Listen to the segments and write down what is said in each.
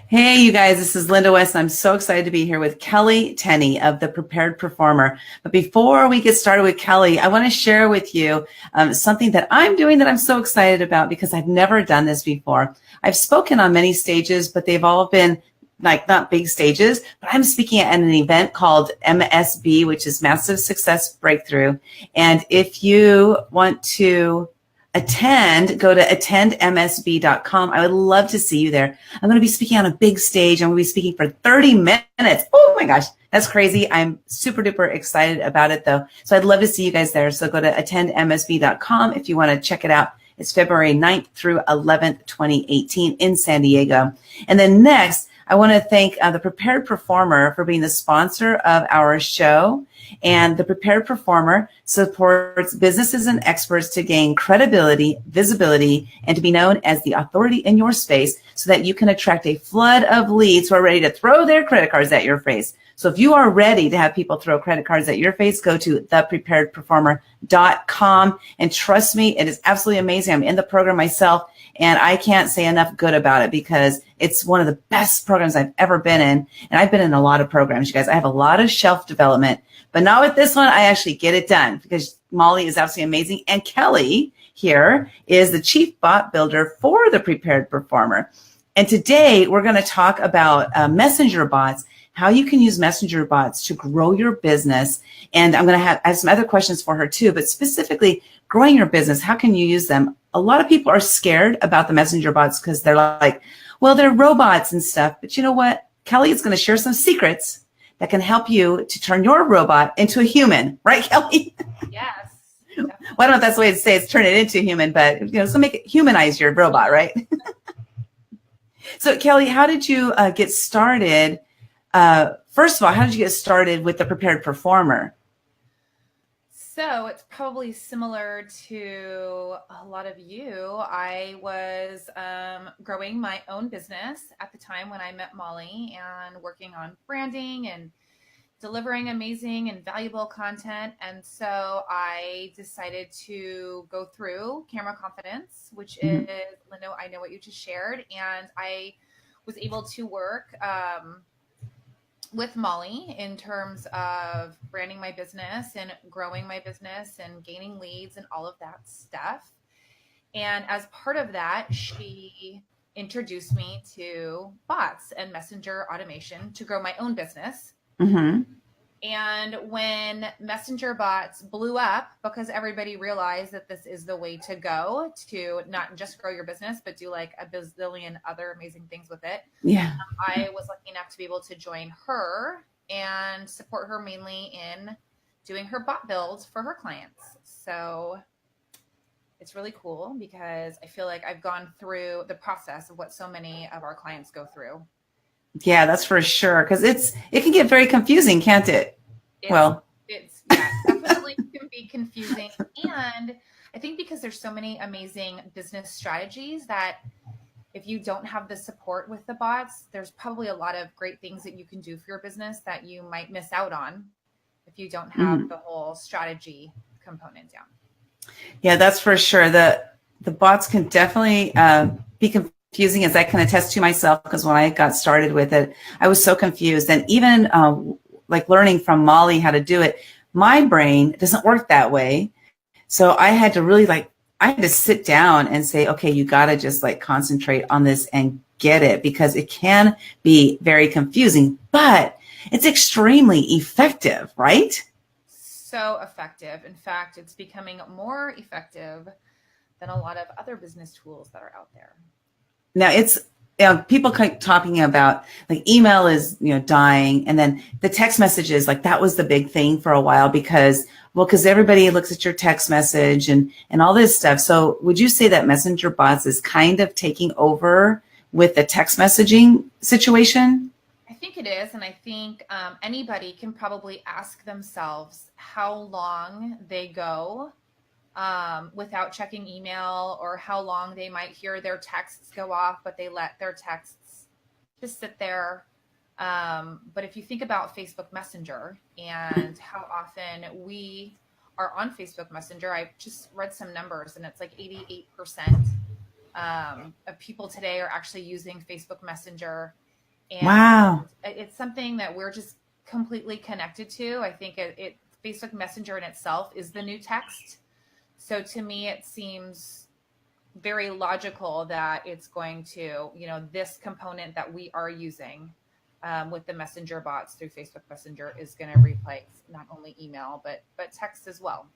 Hey, you guys, this is Linda West. I'm so excited to be here with Kelley Tenny of The Prepared Performer. But before we get started with Kelley, I want to share with you something that I'm doing that I'm so excited about because I've never done this before. I've spoken on many stages, but they've all been like not big stages, but I'm speaking at an event called MSB, which is Massive Success Breakthrough. And if you want to attend, go to attendmsb.com. I would love to see you there. I'm going to be speaking on a big stage. I'm going to be speaking for 30 minutes. Oh my gosh, that's crazy. I'm super duper excited about it though. So I'd love to see you guys there. So go to attendmsb.com if you want to check it out. It's February 9th through 11th, 2018 in San Diego. And then next, I want to thank the Prepared Performer for being the sponsor of our show. And the Prepared Performer supports businesses and experts to gain credibility, visibility, and to be known as the authority in your space so that you can attract a flood of leads who are ready to throw their credit cards at your face. So if you are ready to have people throw credit cards at your face, go to thepreparedperformer.com. And trust me, it is absolutely amazing. I'm in the program myself, and I can't say enough good about it because it's one of the best programs I've ever been in. And I've been in a lot of programs, you guys. I have a lot of shelf development, but not with this one. I actually get it done because Molly is absolutely amazing. And Kelley here is the chief bot builder for the Prepared Performer. And today we're going to talk about messenger bots, how you can use messenger bots to grow your business. And I have some other questions for her too, but specifically growing your business, how can you use them? A lot of people are scared about the messenger bots because they're like, well, they're robots and stuff. But you know what? Kelley is going to share some secrets that can help you to turn your robot into a human. Right, Kelley? Yes. Well, I don't know if that's the way to say it, turn it into a human, but so make it humanize your robot, right? So Kelley, how did you get started? First of all, how did you get started with the Prepared Performer? So it's probably similar to a lot of you. I was growing my own business at the time when I met Molly and working on branding and delivering amazing and valuable content. And so I decided to go through Camera Confidence, which is, Linda, I know what you just shared. And I was able to work with Molly in terms of branding my business and growing my business and gaining leads and all of that stuff. And as part of that, she introduced me to bots and messenger automation to grow my own business. Mm-hmm. And when messenger bots blew up, because everybody realized that this is the way to go to not just grow your business, but do like a bazillion other amazing things with it. Yeah. I was lucky enough to be able to join her and support her mainly in doing her bot builds for her clients. So it's really cool because I feel like I've gone through the process of what so many of our clients go through. Yeah, that's for sure. Because it can get very confusing, can't it? It's definitely can be confusing. And I think because there's so many amazing business strategies that if you don't have the support with the bots, there's probably a lot of great things that you can do for your business that you might miss out on if you don't have the whole strategy component down. Yeah, that's for sure. The bots can definitely be confusing, as I can attest to myself, because when I got started with it, I was so confused. And even like learning from Molly how to do it, my brain doesn't work that way. So I had to really I had to sit down and say, okay, you got to just concentrate on this and get it, because it can be very confusing, but it's extremely effective, right? So effective. In fact, it's becoming more effective than a lot of other business tools that are out there. Now it's people keep talking about email is dying, and then the text messages, that was the big thing for a while because everybody looks at your text message and all this stuff. So would you say that messenger bots is kind of taking over with the text messaging situation? I think it is, and I think anybody can probably ask themselves how long they go without checking email, or how long they might hear their texts go off, but they let their texts just sit there. But if you think about Facebook Messenger and how often we are on Facebook Messenger, I just read some numbers and it's like 88% of people today are actually using Facebook Messenger. And Wow. it's something that we're just completely connected to. I think Facebook Messenger in itself is the new text. So to me, it seems very logical that it's going to, this component that we are using with the messenger bots through Facebook Messenger is going to replace not only email, but text as well.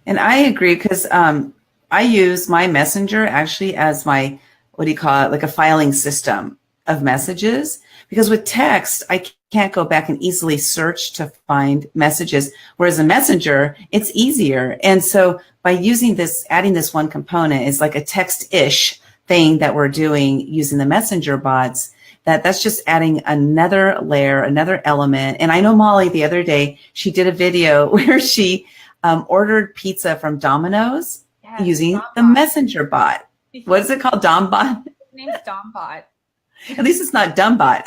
And I agree because I use my messenger actually as my, what do you call it, like a filing system of messages. Because with text, I can't go back and easily search to find messages. Whereas a messenger, it's easier. And so by using this, adding this one component is like a text-ish thing that we're doing using the messenger bots, that's just adding another layer, another element. And I know Molly the other day, she did a video where she ordered pizza from Domino's using the messenger bot. What is it called? Dombot? His name's Dombot. At least it's not Dumbot.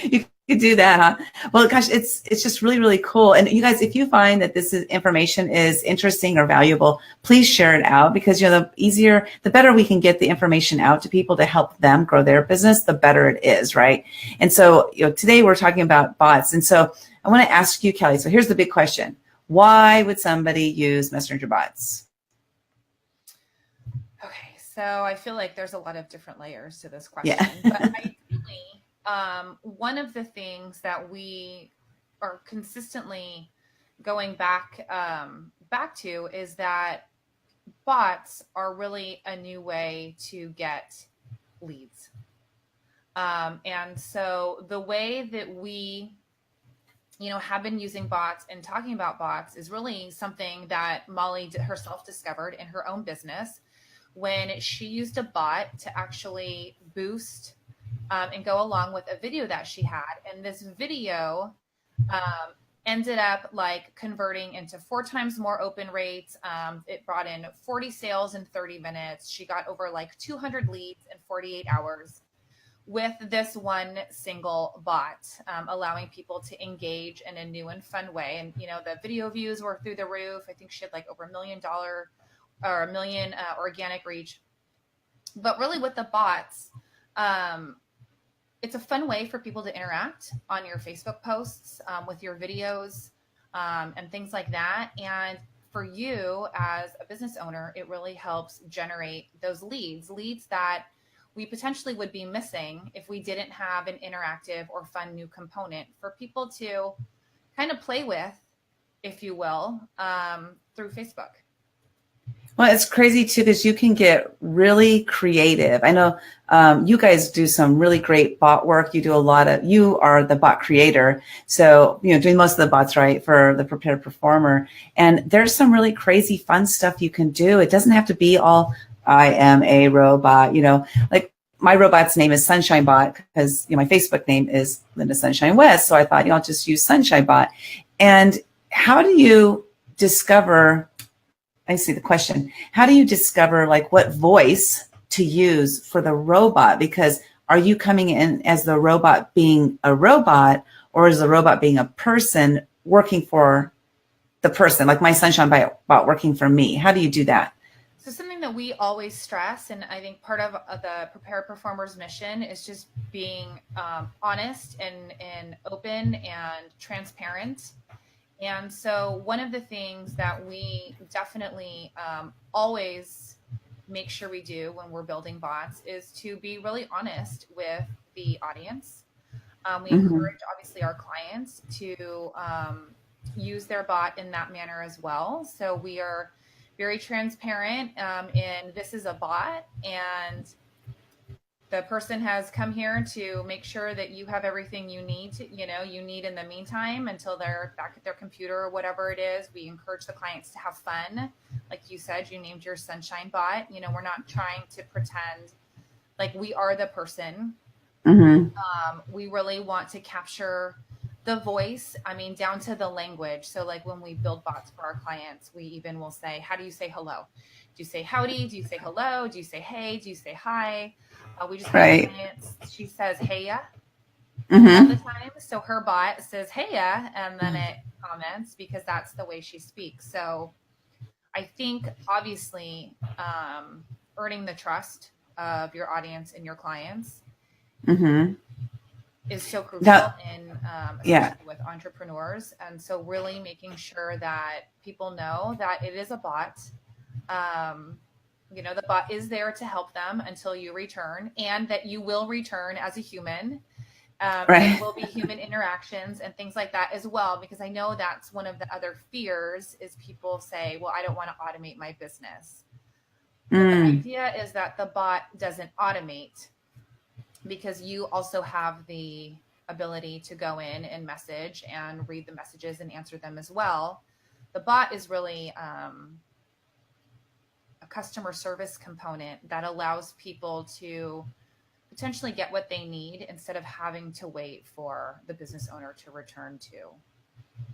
You could do that, huh? Well, gosh, it's just really, really cool. And you guys, if you find that this information is interesting or valuable, please share it out because, the better we can get the information out to people to help them grow their business, the better it is, right? And so, today we're talking about bots. And so I want to ask you, Kelley, so here's the big question. Why would somebody use messenger bots? Okay, so I feel like there's a lot of different layers to this question. Yeah. But ideally, one of the things that we are consistently going back to is that bots are really a new way to get leads. And so the way that we have been using bots and talking about bots is really something that Molly herself discovered in her own business when she used a bot to actually boost and go along with a video that she had. And this video ended up converting into 4 times more open rates. It brought in 40 sales in 30 minutes. She got over 200 leads in 48 hours. With this one single bot, allowing people to engage in a new and fun way. And, the video views were through the roof. I think she had over $1 million or $1 million organic reach. But really with the bots, it's a fun way for people to interact on your Facebook posts with your videos and things like that. And for you as a business owner, it really helps generate those leads that we potentially would be missing if we didn't have an interactive or fun new component for people to kind of play with, if you will, through Facebook. Well, it's crazy too, because you can get really creative. I know you guys do some really great bot work. You are the bot creator. So, doing most of the bots, right, for the Prepared Performer. And there's some really crazy fun stuff you can do. It doesn't have to be all, I am a robot, my robot's name is Sunshine Bot because my Facebook name is Linda Sunshine West. So I thought, I'll just use Sunshine Bot. And how do you discover, I see the question, how do you discover what voice to use for the robot? Because are you coming in as the robot being a robot, or is the robot being a person working for the person, like my Sunshine Bot working for me? How do you do that? So something that we always stress, and I think part of the Prepared Performer's mission is just being honest and open and transparent. And so one of the things that we definitely always make sure we do when we're building bots is to be really honest with the audience. We encourage, obviously, our clients to use their bot in that manner as well. So we are very transparent in this is a bot, and the person has come here to make sure that you have everything you need in the meantime until they're back at their computer or whatever it is. We encourage the clients to have fun. Like you said, you named your Sunshine Bot. We're not trying to pretend like we are the person. We really want to capture the voice, down to the language. So when we build bots for our clients, we even will say, how do you say hello? Do you say howdy? Do you say hello? Do you say hey? Do you say hi? We just have clients, she says heya all the time. So her bot says heya, and then it comments because that's the way she speaks. So I think obviously earning the trust of your audience and your clients Mm-hmm. is so crucial That, in yeah. especially with entrepreneurs. And so really making sure that people know that it is a bot. The bot is there to help them until you return, and that you will return as a human. And Right. there will be human interactions and things like that as well, because I know that's one of the other fears is people say, well, I don't want to automate my business. But the idea is that the bot doesn't automate, because you also have the ability to go in and message and read the messages and answer them as well. The bot is really a customer service component that allows people to potentially get what they need instead of having to wait for the business owner to return to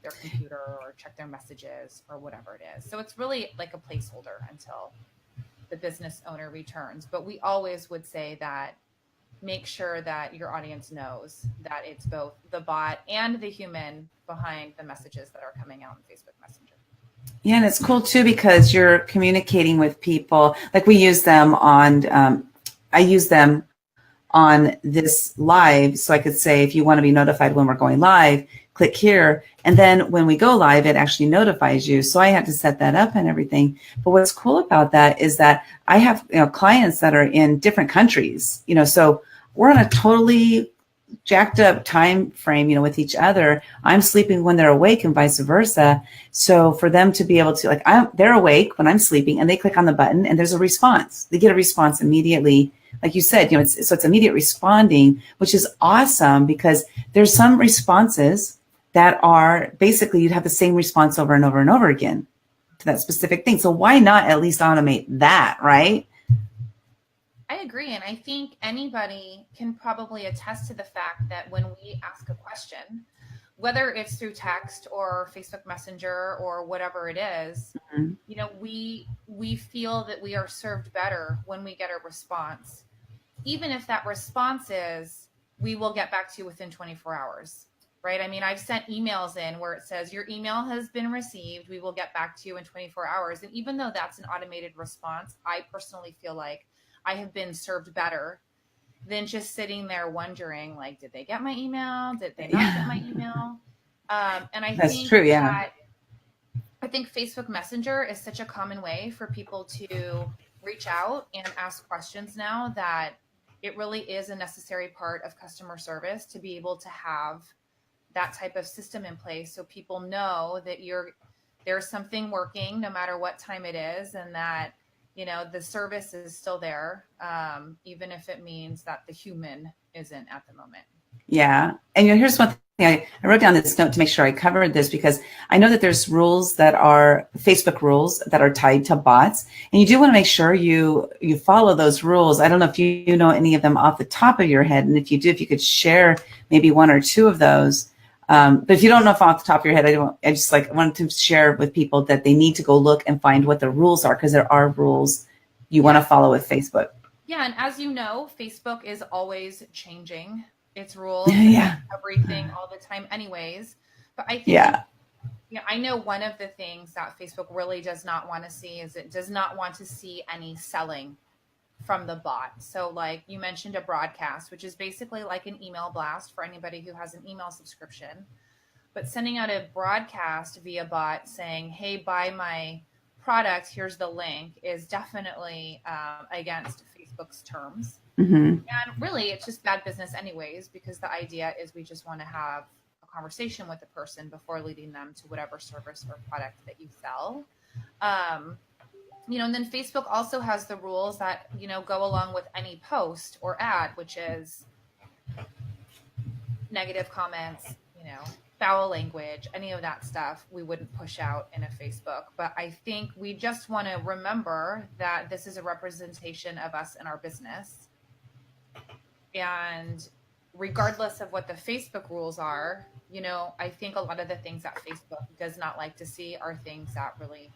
their computer or check their messages or whatever it is. So it's really like a placeholder until the business owner returns. But we always would say that make sure that your audience knows that it's both the bot and the human behind the messages that are coming out in Facebook Messenger. Yeah, and it's cool too because you're communicating with people. Like we use them on, I use them on this live. So I could say, if you want to be notified when we're going live, click here. And then when we go live, it actually notifies you. So I had to set that up and everything. But what's cool about that is that I have, clients that are in different countries, so we're on a totally jacked up time frame, with each other. I'm sleeping when they're awake and vice versa. So for them to be able to they're awake when I'm sleeping and they click on the button and there's a response. They get a response immediately. Like you said, it's immediate responding, which is awesome because there's some responses that are basically you'd have the same response over and over and over again to that specific thing. So why not at least automate that, right? I agree. And I think anybody can probably attest to the fact that when we ask a question, whether it's through text or Facebook Messenger or whatever it is, we feel that we are served better when we get a response. Even if that response is, we will get back to you within 24 hours, right? I mean, I've sent emails in where it says, your email has been received. We will get back to you in 24 hours. And even though that's an automated response, I personally feel like I have been served better than just sitting there wondering, like, did they get my email? Did they not get my email? And I That's think true, yeah. I think Facebook Messenger is such a common way for people to reach out and ask questions now that it really is a necessary part of customer service to be able to have that type of system in place so people know that there's something working no matter what time it is, and that the service is still there, even if it means that the human isn't at the moment. Yeah. And here's one thing I wrote down this note to make sure I covered this, because I know that there's rules that are Facebook rules that are tied to bots. And you do want to make sure you follow those rules. I don't know if you know any of them off the top of your head. And if you do, if you could share maybe one or two of those. But if you don't know off the top of your head, I just wanted to share with people that they need to go look and find what the rules are, because there are rules you want to follow with Facebook. Yeah. And as you know, Facebook is always changing its rules, everything all the time anyways. But I think, I know one of the things that Facebook really does not want to see is it does not want to see any selling from the bot. So like you mentioned, a broadcast, which is basically like an email blast for anybody who has an email subscription, but sending out a broadcast via bot saying, hey, buy my product, here's the link, is definitely against Facebook's terms. Mm-hmm. And really, it's just bad business anyways, because the idea is we just want to have a conversation with the person before leading them to whatever service or product that you sell. And then Facebook also has the rules that, go along with any post or ad, which is negative comments, foul language, any of that stuff we wouldn't push out in a Facebook. But I think we just want to remember that this is a representation of us and our business. And regardless of what the Facebook rules are, I think a lot of the things that Facebook does not like to see are things that really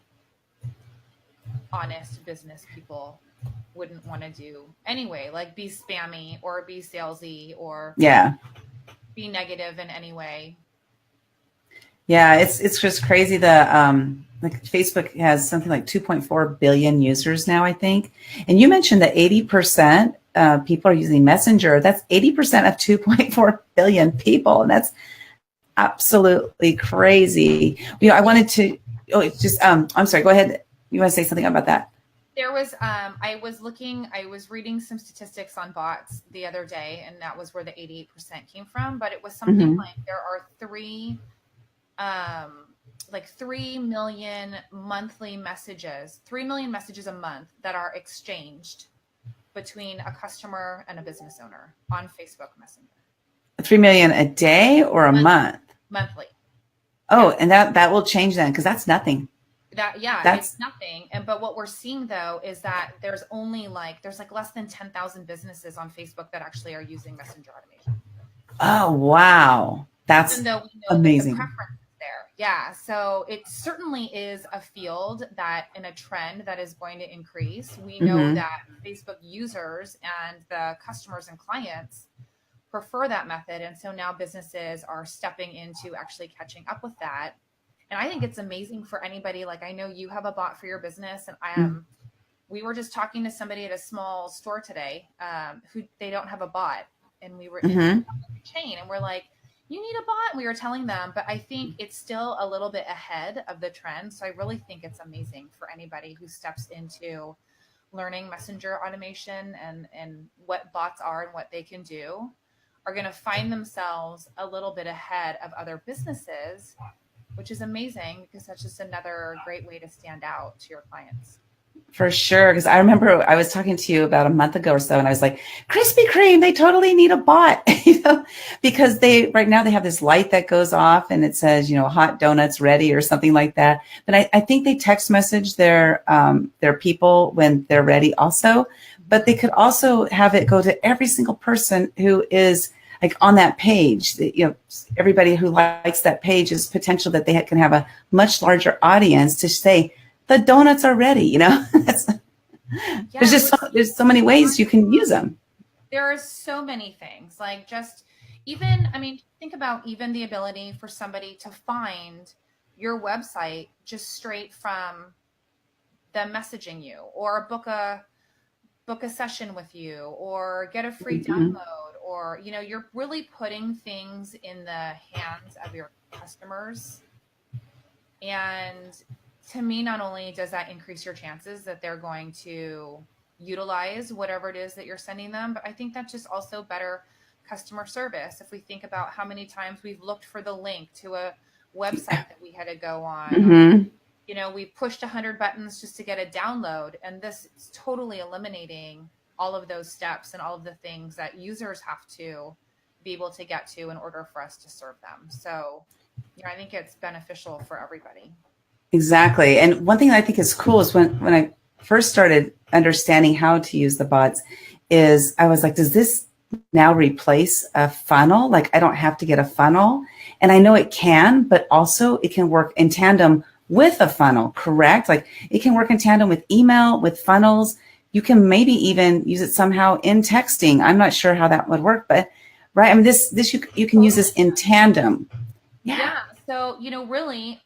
honest business people wouldn't want to do anyway, like be spammy or be salesy or be negative in any way. Yeah, it's just crazy. like Facebook has something like 2.4 billion users now, I think. And you mentioned that 80% people are using Messenger. That's 80% of 2.4 billion people. And that's absolutely crazy. I wanted to, I'm sorry, go ahead. You want to say something about that? There was, I was reading some statistics on bots the other day, and that was where the 88% came from. But it was something like there are like 3 million monthly messages, 3 million messages a month that are exchanged between a customer and a business owner on Facebook Messenger. 3 million a day or a month? Monthly. Oh, and that will change then, because that's nothing. It's nothing. But what we're seeing though is that there's less than 10,000 businesses on Facebook that actually are using messenger automation. Oh, wow. That's even though we know amazing. that the preference is there. Yeah. So it certainly is a field and a trend that is going to increase. We know that Facebook users and the customers and clients prefer that method. And so now businesses are stepping into actually catching up with that. And I think it's amazing for anybody. Like, I know you have a bot for your business, and we were just talking to somebody at a small store today who they don't have a bot, and we were in a chain, and we're like, you need a bot. And we were telling them, but I think it's still a little bit ahead of the trend. So I really think it's amazing for anybody who steps into learning messenger automation and what bots are and what they can do, are going to find themselves a little bit ahead of other businesses, which is amazing because that's just another great way to stand out to your clients. For sure. Because I remember I was talking to you about a month ago or so, and I was like, Krispy Kreme, they totally need a bot, because right now they have this light that goes off and it says, hot donuts ready or something like that. But I think they text message their people when they're ready also, but they could also have it go to every single person who is like on that page. Everybody who likes that page is potential that they can have a much larger audience to say, the donuts are ready, there's so many ways you can use them. There are so many things, like think about even the ability for somebody to find your website just straight from them messaging you, or book a session with you, or get a free download, or, you're really putting things in the hands of your customers. And to me, not only does that increase your chances that they're going to utilize whatever it is that you're sending them, but I think that's just also better customer service. If we think about how many times we've looked for the link to a website that we had to go on, we pushed 100 buttons just to get a download, and this is totally eliminating all of those steps and all of the things that users have to be able to get to in order for us to serve them. So, I think it's beneficial for everybody. Exactly. And one thing that I think is cool is when I first started understanding how to use the bots is I was like, does this now replace a funnel? Like, I don't have to get a funnel. And I know it can, but also it can work in tandem with a funnel, correct? Like, it can work in tandem with email, with funnels. You can maybe even use it somehow in texting. I'm not sure how that would work, but right. I mean, you can use this in tandem. Yeah. So, really,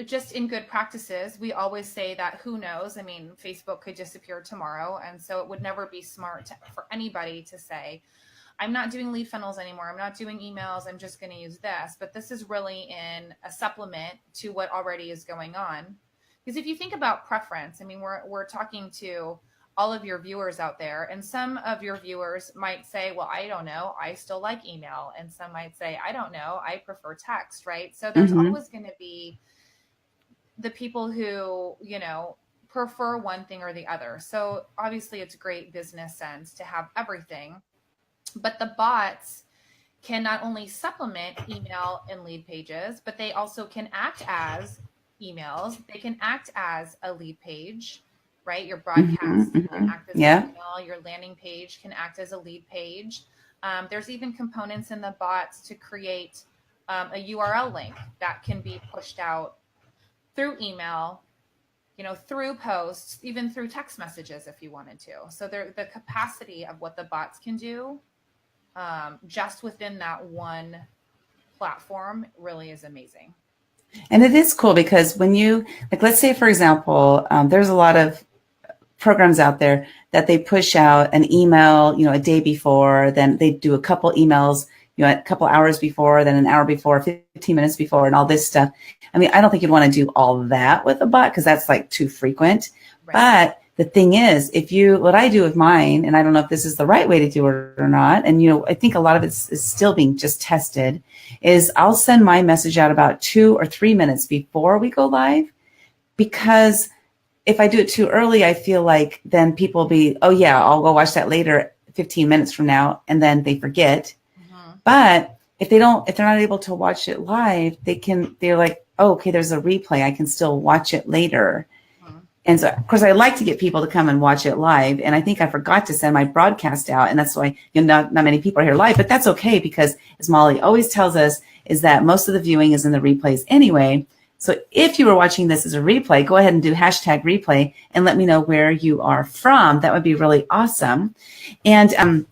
just in good practices, we always say that who knows? I mean, Facebook could disappear tomorrow. And so it would never be smart for anybody to say, I'm not doing lead funnels anymore. I'm not doing emails. I'm just going to use this. But this is really in a supplement to what already is going on. Because if you think about preference, I mean, we're talking to all of your viewers out there, and some of your viewers might say, well, I don't know, I still like email. And some might say, I don't know, I prefer text, right? So there's always going to be the people who, prefer one thing or the other. So obviously it's great business sense to have everything, but the bots can not only supplement email and lead pages, but they also can act as emails. They can act as a lead page, right? Your broadcast can act as an email. Your landing page can act as a lead page. There's even components in the bots to create a URL link that can be pushed out through email, through posts, even through text messages if you wanted to. So the capacity of what the bots can do just within that one platform really is amazing. And it is cool because when you, like, let's say, for example, there's a lot of programs out there that they push out an email, a day before, then they do a couple emails, a couple hours before, then an hour before, 15 minutes before, and all this stuff. I mean, I don't think you'd want to do all that with a bot because that's like too frequent. Right. But the thing is, what I do with mine, and I don't know if this is the right way to do it or not, and I think a lot of it is still being just tested, is I'll send my message out about 2 or 3 minutes before we go live, because if I do it too early, I feel like then people will be, oh yeah, I'll go watch that later, 15 minutes from now, and then they forget. Mm-hmm. But if they're not able to watch it live, they're like, oh, okay, there's a replay. I can still watch it later. Mm-hmm. And so, of course, I like to get people to come and watch it live. And I think I forgot to send my broadcast out. And that's why, not many people are here live, but that's okay, because as Molly always tells us, is that most of the viewing is in the replays anyway. So if you were watching this as a replay, go ahead and do #replay and let me know where you are from. That would be really awesome. And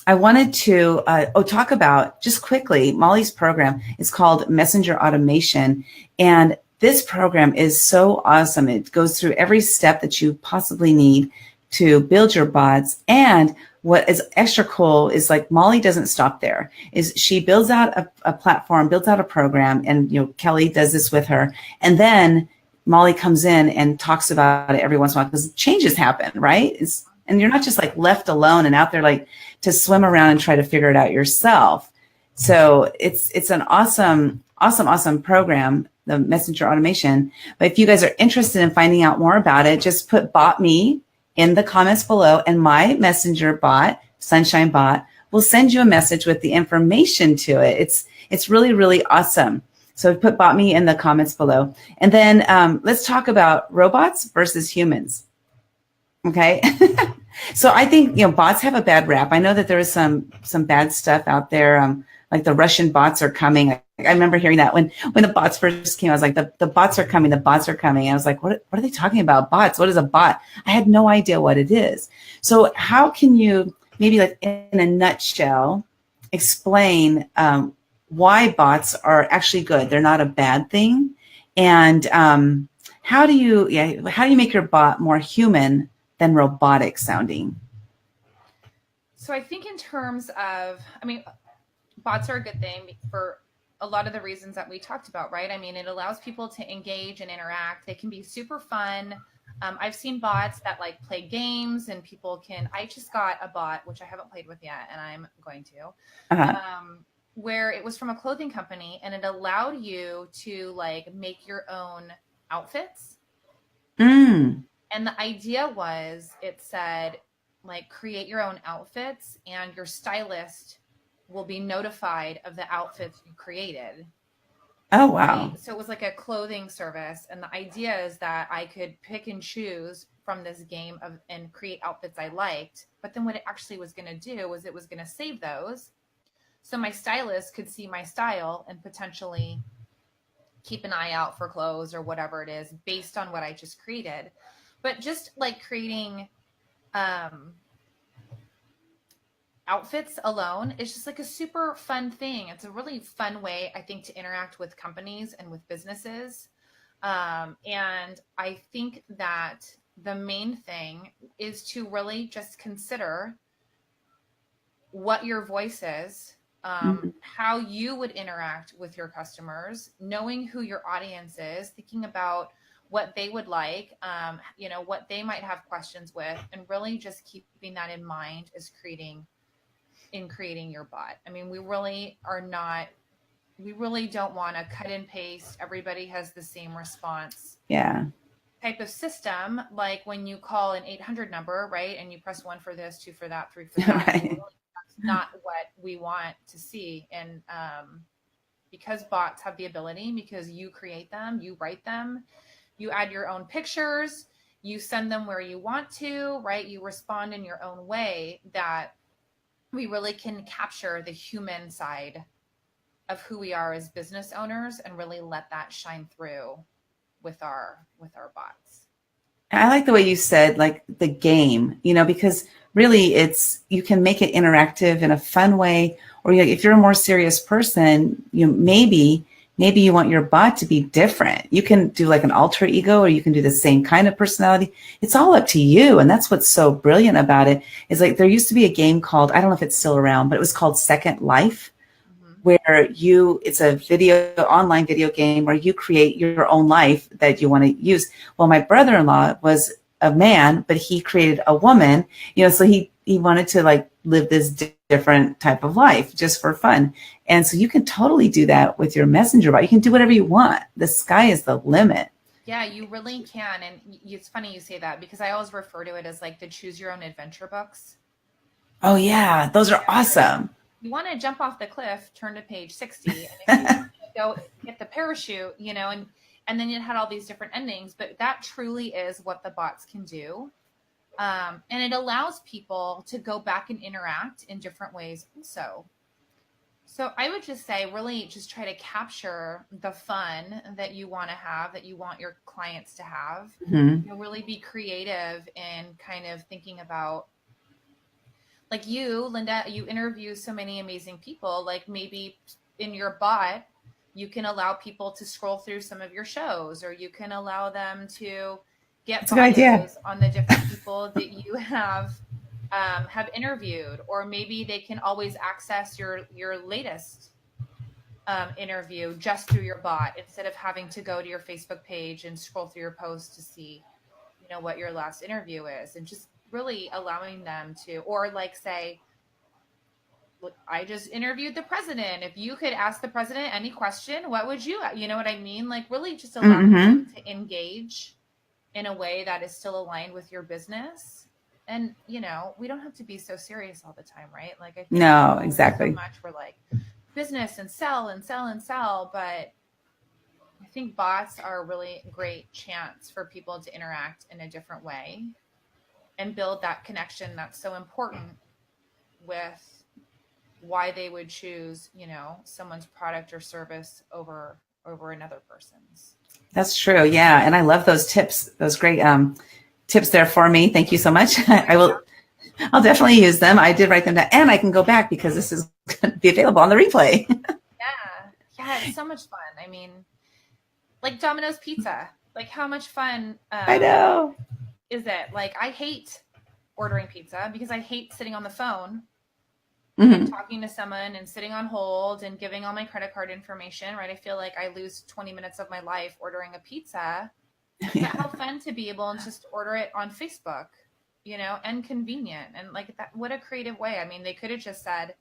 I wanted to talk about, just quickly, Molly's program is called Messenger Automation. And this program is so awesome. It goes through every step that you possibly need to build your bots. And what is extra cool is, like, Molly doesn't stop there. Is she builds out a platform, builds out a program, and Kelley does this with her, and then Molly comes in and talks about it every once in a while, because changes happen, right? And you're not just like left alone and out there like to swim around and try to figure it out yourself. So it's an awesome program, the Messenger Automation. But if you guys are interested in finding out more about it, just put "bot me" in the comments below, and my messenger bot, Sunshine Bot, will send you a message with the information to it. It's really, really awesome. So put "bot me" in the comments below. And then let's talk about robots versus humans. Okay. So I think, bots have a bad rap. I know that there is some bad stuff out there. Like the Russian bots are coming. I remember hearing that when the bots first came. I was like, the bots are coming. The bots are coming. I was like, what are they talking about? Bots? What is a bot? I had no idea what it is. So how can you, maybe like in a nutshell, explain why bots are actually good? They're not a bad thing. And how do you make your bot more human than robotic sounding? So I think in terms of, bots are a good thing for a lot of the reasons that we talked about, right? It allows people to engage and interact. They can be super fun. I've seen bots that like play games, and people can, I just got a bot, which I haven't played with yet, and I'm going to, where it was from a clothing company, and it allowed you to like make your own outfits. And the idea was, it said, like, create your own outfits, and your stylist will be notified of the outfits you created. Oh, wow. Right? So it was like a clothing service. And the idea is that I could pick and choose from this game and create outfits I liked. But then what it actually was going to do was it was going to save those. So my stylist could see my style and potentially keep an eye out for clothes or whatever it is based on what I just created. But just like creating outfits alone is just like a super fun thing. It's a really fun way, I think, to interact with companies and with businesses. And I think that the main thing is to really just consider what your voice is, how you would interact with your customers, knowing who your audience is, thinking about what they would like, what they might have questions with, and really just keeping that in mind is creating your bot. We really don't want to cut and paste. Everybody has the same response. Yeah. Type of system, like when you call an 800 number, right? And you press 1 for this, 2 for that, 3 for that. Right. Really, that's not what we want to see. And because bots have the ability, because you create them, you write them, you add your own pictures, you send them where you want to, right? You respond in your own way, that we really can capture the human side of who we are as business owners and really let that shine through with our bots. I like the way you said, like, the game, because really you can make it interactive in a fun way, or if you're a more serious person, maybe maybe you want your bot to be different. You can do like an alter ego, or you can do the same kind of personality. It's all up to you. And that's what's so brilliant about it is like there used to be a game called, I don't know if it's still around, but it was called Second Life, where it's a online video game where you create your own life that you want to use. Well, my brother-in-law was a man, but he created a woman, so he wanted to like live this different type of life just for fun. And so you can totally do that with your messenger bot. You can do whatever you want. The sky is the limit. Yeah, you really can. And it's funny you say that because I always refer to it as like the choose your own adventure books. Oh yeah, those are awesome. You want to jump off the cliff, turn to page 60, and if you want to go get the parachute, and then it had all these different endings, but that truly is what the bots can do. And it allows people to go back and interact in different ways also. So I would just say really just try to capture the fun that you want to have, that you want your clients to have. Really be creative in kind of thinking about, like you, Linda, you interview so many amazing people, like maybe in your bot, you can allow people to scroll through some of your shows, or you can allow them to get bios on the different people that you have interviewed, or maybe they can always access your latest interview just through your bot instead of having to go to your Facebook page and scroll through your posts to see, what your last interview is, and just really allowing them to, or like say, look, I just interviewed the president. If you could ask the president any question, what would you know what I mean? Like really just allow them to engage in a way that is still aligned with your business. And, we don't have to be so serious all the time, right? Like I think no, exactly. So much we're like business and sell and sell and sell, but I think bots are a really great chance for people to interact in a different way and build that connection that's so important with why they would choose, someone's product or service over another person's. That's true. Yeah. And I love those tips. Those great tips there for me. Thank you so much. I'll definitely use them. I did write them down, and I can go back because this is going to be available on the replay. Yeah. It's so much fun. I mean, like Domino's Pizza, like how much fun I know. Is it? Like I hate ordering pizza because I hate sitting on the phone and talking to someone and sitting on hold and giving all my credit card information, right? I feel like I lose 20 minutes of my life ordering a pizza. But how fun to be able to just order it on Facebook, and convenient. And like that, what a creative way. I mean, they could have just said,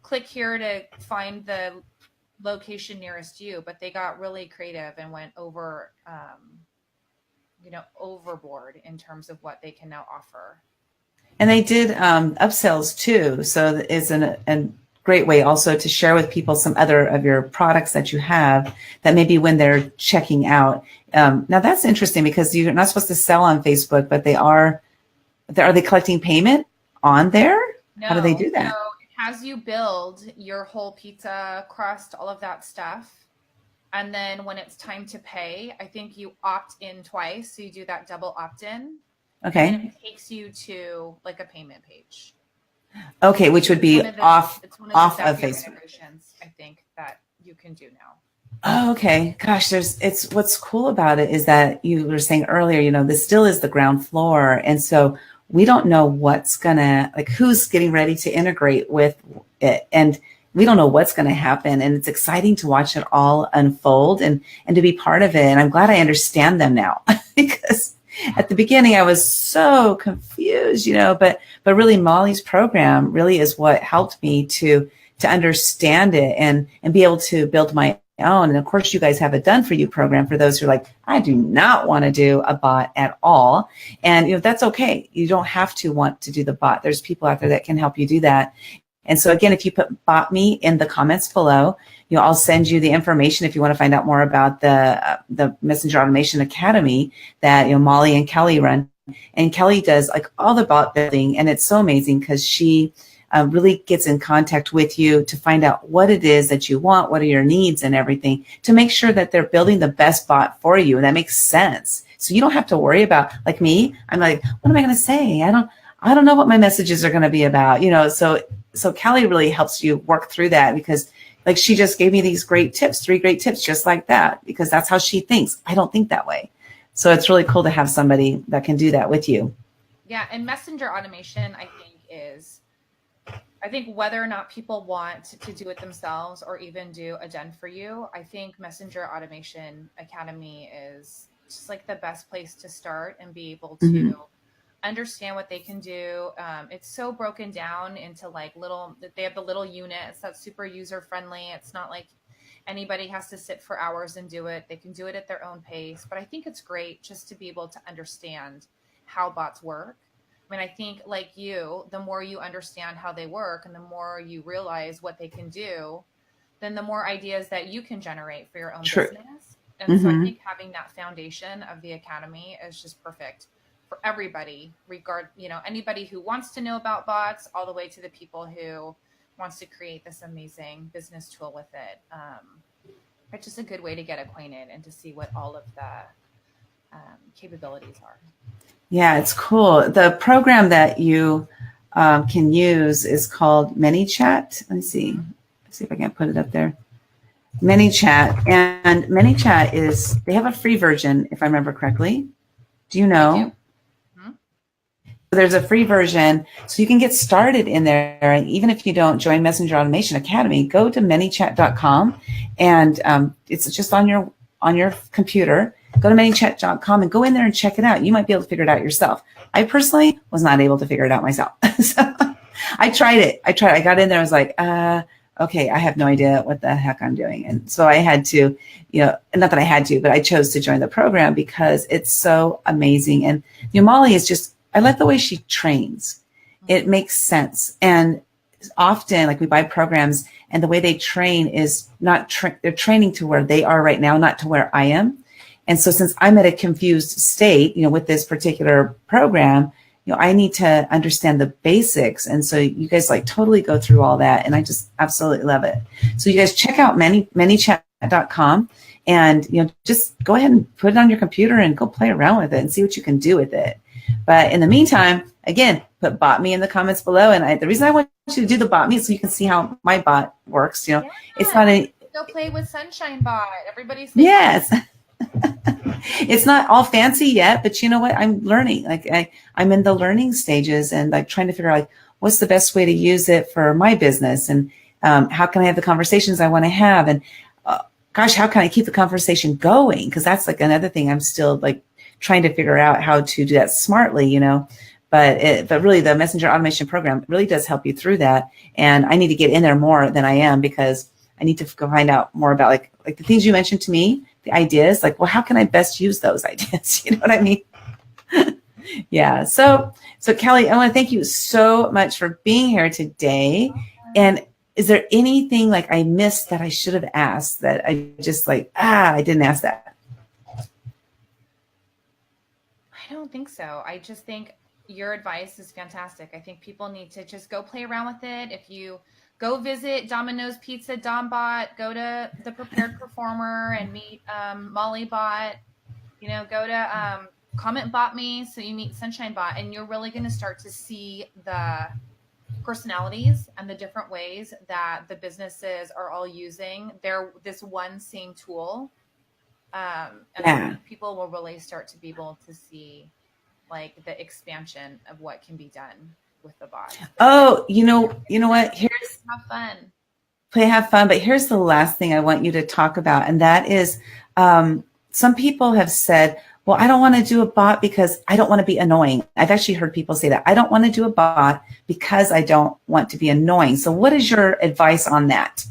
click here to find the location nearest you, but they got really creative and went over, overboard in terms of what they can now offer. And they did upsells too. So it's a great way also to share with people some other of your products that you have that maybe when they're checking out. Now that's interesting because you're not supposed to sell on Facebook, but are they collecting payment on there? No, how do they do that? So it has you build your whole pizza crust, all of that stuff. And then when it's time to pay, I think you opt in twice. So you do that double opt-in. Okay. And it takes you to like a payment page. Okay, which would be off of Facebook. Integrations, I think, that you can do now. Oh, okay. Gosh, what's cool about it is that you were saying earlier, this still is the ground floor. And so we don't know who's getting ready to integrate with it. And we don't know what's going to happen. And it's exciting to watch it all unfold and to be part of it. And I'm glad I understand them now because at the beginning I was so confused, but really Molly's program really is what helped me to understand it and be able to build my own. And of course you guys have a done for you program for those who are like, I do not want to do a bot at all. And that's okay. You don't have to want to do the bot. There's people out there that can help you do that. And so again, if you put bot me in the comments below, I'll send you the information if you want to find out more about the Messenger Automation Academy that Molly and Kelley run. And Kelley does like all the bot building, and it's so amazing because she really gets in contact with you to find out what it is that you want, what are your needs and everything, to make sure that they're building the best bot for you. And that makes sense. So you don't have to worry about, like me, I'm like, what am I going to say? I don't know what my messages are going to be about, So Kelley really helps you work through that because Like she just gave me these great tips, 3 great tips, just like that, because that's how she thinks. I don't think that way. So it's really cool to have somebody that can do that with you. Yeah. And messenger automation, I think whether or not people want to do it themselves or even do a done for you, I think Messenger Automation Academy is just like the best place to start and be able to Mm-hmm. understand what they can do. It's so broken down into like they have the little units that's super user friendly. It's not like anybody has to sit for hours and do it. They can do it at their own pace. But I think it's great just to be able to understand how bots work. I mean, I think like you, the more you understand how they work and the more you realize what they can do, then the more ideas that you can generate for your own True. business. And so I Mm-hmm. think having that foundation of the academy is just perfect for everybody, anybody who wants to know about bots all the way to the people who wants to create this amazing business tool with it. It's just a good way to get acquainted and to see what all of the capabilities are. Yeah, it's cool. The program that you can use is called ManyChat. Let me see. Let's see if I can put it up there. ManyChat. And ManyChat they have a free version, if I remember correctly. Do you They do. know? There's a free version, so you can get started in there. And even if you don't join Messenger Automation Academy, go to manychat.com, and it's just on your computer. Go to manychat.com and go in there and check it out. You might be able to figure it out yourself. I personally was not able to figure it out myself. So I tried it. I got in there. I was like, okay, I have no idea what the heck I'm doing. And so I had to, not that I had to, but I chose to join the program because it's so amazing. And Molly is just, I like the way she trains. It makes sense. And often, like, we buy programs and the way they train is not, they're training to where they are right now, not to where I am. And so since I'm at a confused state, with this particular program, I need to understand the basics. And so you guys like totally go through all that. And I just absolutely love it. So you guys check out manychat.com and, just go ahead and put it on your computer and go play around with it and see what you can do with it. But in the meantime, again, put bot me in the comments below. And the reason I want you to do the bot me is so you can see how my bot works. It's not go play with Sunshine Bot. Everybody's yes. It's not all fancy yet, but you know what? I'm learning. Like I'm in the learning stages and like trying to figure out like what's the best way to use it for my business and how can I have the conversations I want to have and gosh, how can I keep the conversation going? Because that's like another thing I'm still like trying to figure out how to do that smartly, But really, the Messenger Automation Program really does help you through that. And I need to get in there more than I am because I need to go find out more about like the things you mentioned to me, the ideas. Like, well, how can I best use those ideas? You know what I mean? Yeah. So Kelley, I want to thank you so much for being here today. And is there anything like I missed that I should have asked that I just I didn't ask that? I don't think so. I just think your advice is fantastic. I think people need to just go play around with it. If you go visit Domino's Pizza Dombot, go to the Prepared Performer and meet Molly Bot, go to Comment Bot Me so you meet Sunshine Bot, and you're really going to start to see the personalities and the different ways that the businesses are all using this one same tool. And I think people will really start to be able to see like the expansion of what can be done with the bot. Oh, you know what? Here's have fun. But here's the last thing I want you to talk about. And that is, some people have said, well, I don't want to do a bot because I don't want to be annoying. I've actually heard people say that. I don't want to do a bot because I don't want to be annoying. So what is your advice on that?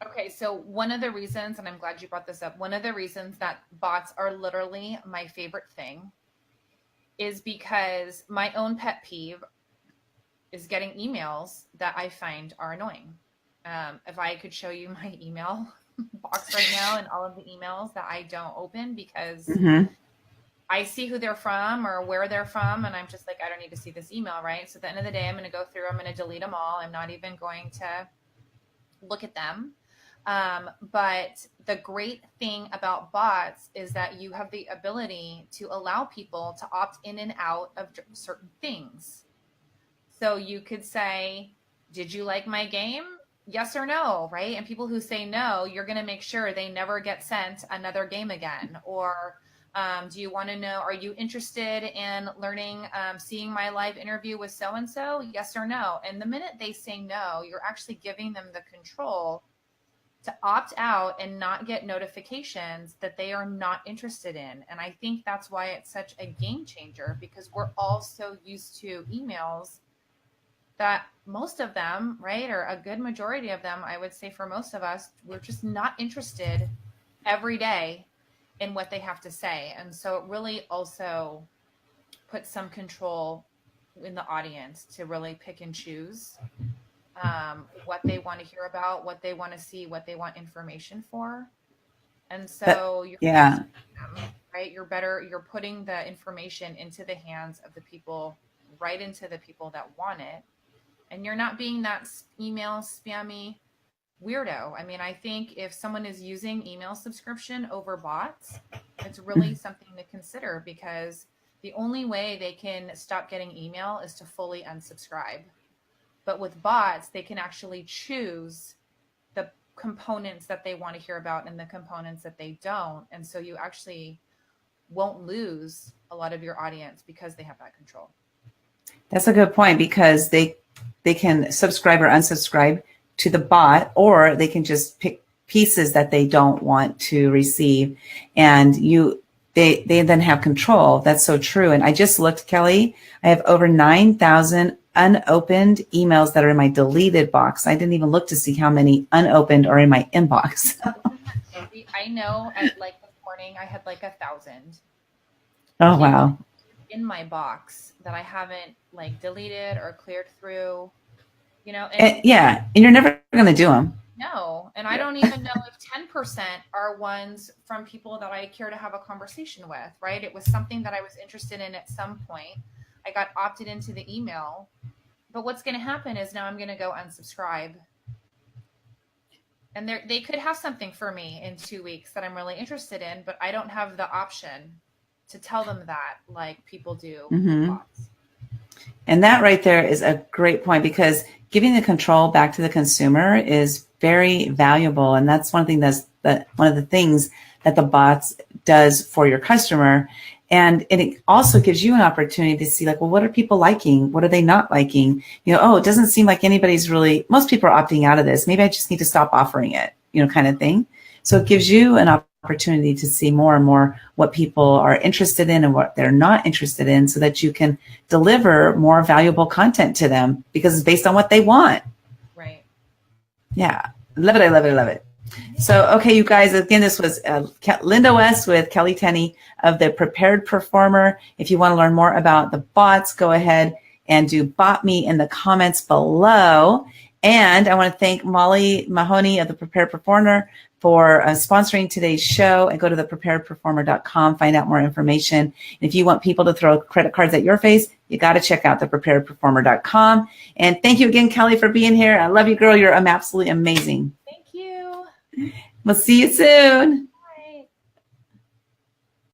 Okay, so one of the reasons, and I'm glad you brought this up, one of the reasons that bots are literally my favorite thing is because my own pet peeve is getting emails that I find are annoying. If I could show you my email box right now and all of the emails that I don't open because I see who they're from or where they're from, and I'm just like, I don't need to see this email, right? So at the end of the day, I'm going to go through, I'm going to delete them all. I'm not even going to look at them. But the great thing about bots is that you have the ability to allow people to opt in and out of certain things. So you could say, did you like my game? yes or no, right? And people who say no, you're going to make sure they never get sent another game again. Or do you want to know, are you interested in learning, seeing my live interview with so-and-so? Yes or no? And the minute they say no, you're actually giving them the control to opt out and not get notifications that they are not interested in. And I think that's why it's such a game changer, because we're all so used to emails that most of them, right, or a good majority of them, I would say for most of us, we're just not interested every day in what they have to say. And so it really also puts some control in the audience to really pick and choose what they want to hear about, what they want to see, what they want information for. And so you're Yeah. right, you're putting the information into the hands of the people, right into the people that want it. And you're not being that email spammy weirdo. I mean, I think if someone is using email subscription over bots, it's really something to consider, because the only way they can stop getting email is to fully unsubscribe. But with bots, they can actually choose the components that they want to hear about and the components that they don't. And so you actually won't lose a lot of your audience because they have that control. That's a good point, because they can subscribe or unsubscribe to the bot, or they can just pick pieces that they don't want to receive, and they then have control. That's so true. And I just looked, Kelley, I have over 9,000 unopened emails that are in my deleted box. I didn't even look to see how many unopened are in my inbox. I know at like this morning I had like 1,000. Oh, wow. In my box that I haven't like deleted or cleared through, you know. And you're never going to do them. No. And I don't even know if 10% are ones from people that I care to have a conversation with, right? It was something that I was interested in at some point. I got opted into the email. But what's going to happen is now I'm going to go unsubscribe. And they could have something for me in 2 weeks that I'm really interested in, but I don't have the option to tell them that like people do. Mm-hmm. And that right there is a great point, because giving the control back to the consumer is very valuable. And that's one thing one of the things that the bots does for your customer. And it also gives you an opportunity to see, like, well, what are people liking? What are they not liking? You know, oh, it doesn't seem like most people are opting out of this. Maybe I just need to stop offering it, kind of thing. So it gives you an opportunity to see more and more what people are interested in and what they're not interested in, so that you can deliver more valuable content to them, because it's based on what they want. Right. Yeah. Love it. I love it. I love it. So, okay, you guys, again, this was Linda West with Kelley Tenny of the Prepared Performer. If you want to learn more about the bots, go ahead and do bot me in the comments below. And I want to thank Molly Mahoney of the Prepared Performer for sponsoring today's show. And go to thepreparedperformer.com, find out more information. And if you want people to throw credit cards at your face, you got to check out thepreparedperformer.com. And thank you again, Kelley, for being here. I love you, girl. You're absolutely amazing. Thank you. We'll see you soon.